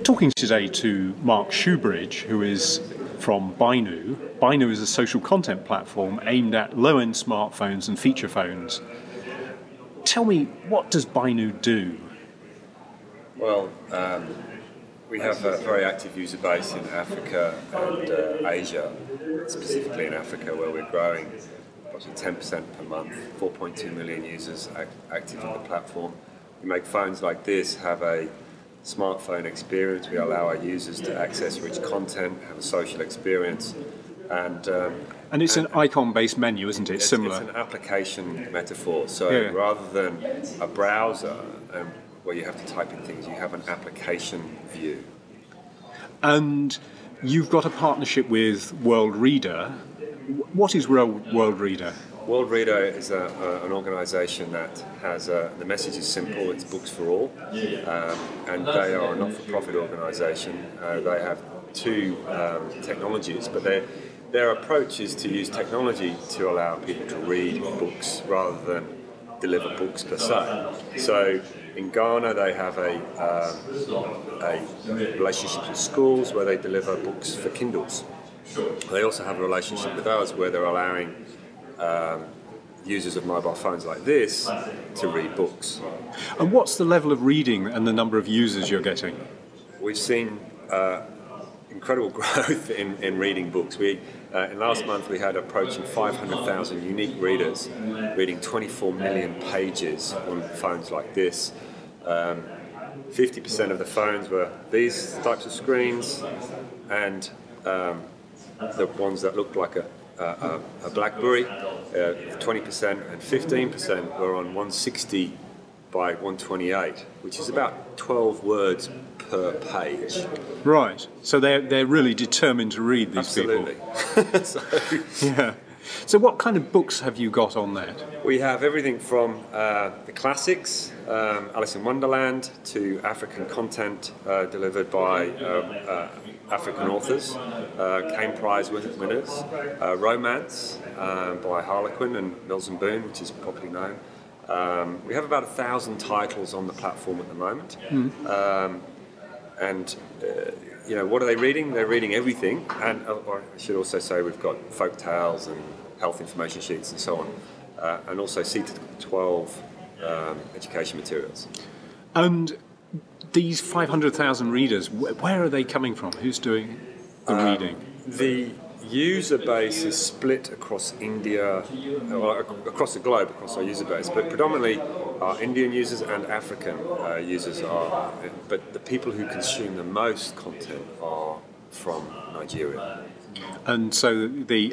Talking today to Mark Shoebridge, who is from Bainu. Bainu is a social content platform aimed at low-end smartphones and feature phones. Tell me, what does Bainu do? Well, we have a very active user base in Africa and Asia, specifically in Africa, where we're growing approximately 10% per month, 4.2 million users active on the platform. We make phones like this have a smartphone experience. We allow our users to access rich content, have a social experience, and it's an icon-based menu, isn't it? Similar. It's an application metaphor. So rather than a browser where you have to type in things, you have an application view. And you've got a partnership with World Reader. What is World Reader? World Reader is an organisation that has the message is simple. It's books for all, and they are a not-for-profit organisation. They have two technologies, but their approach is to use technology to allow people to read books rather than deliver books per se. So in Ghana, they have a relationship with schools where they deliver books for Kindles. They also have a relationship with us where they're allowing users of mobile phones like this to read books. And what's the level of reading and the number of users you're getting? We've seen incredible growth in reading books. In last month we had approaching 500,000 unique readers reading 24 million pages on phones like this. 50% of the phones were these types of screens, and the ones that looked like a BlackBerry, 20%, and 15% were on 160 by 128, which is about 12 words per page. Right. So they're really determined to read, these Absolutely. people. So what kind of books have you got on that? We have everything from the classics, Alice in Wonderland, to African content delivered by African authors, Caine Prize winners, romance by Harlequin and Mills and Boon, which is popularly known. We have about 1,000 titles on the platform at the moment. What are they reading? They're reading everything, and I should also say we've got folk tales and health information sheets and so on, and also C to 12 education materials. And these 500,000 readers, where are they coming from? Who's doing the reading? The user base is split across India, across the globe, across our user base, but predominantly our Indian users and African users are, but the people who consume the most content are from Nigeria. And so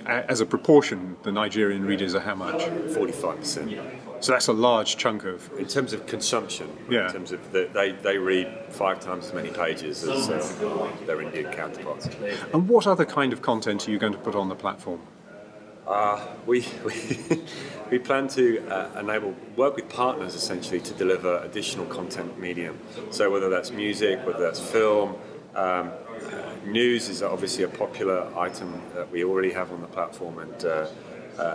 as a proportion, the Nigerian readers are how much? 45%. So that's a large chunk of... In terms of consumption, in terms of they read 5 times as many pages as their Indian counterparts. And what other kind of content are you going to put on the platform? We plan to work with partners essentially to deliver additional content medium. So whether that's music, whether that's film, news is obviously a popular item that we already have on the platform, and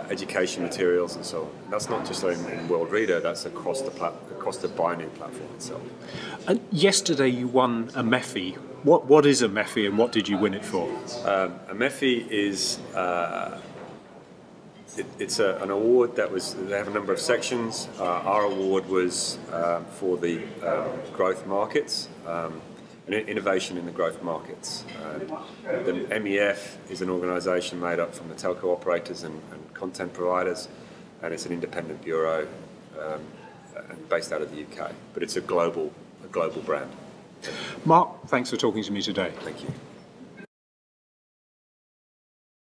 education materials and so on. That's not just in World Reader, that's across the Bainu platform itself. And yesterday you won a MEFI. What is a MEFI and what did you win it for? A MEFI is it's an award they have a number of sections. Our award was for the growth markets, innovation in the growth markets. The MEF is an organisation made up from the telco operators and content providers, and it's an independent bureau based out of the UK, but it's a global brand. Mark, thanks for talking to me today. Thank you.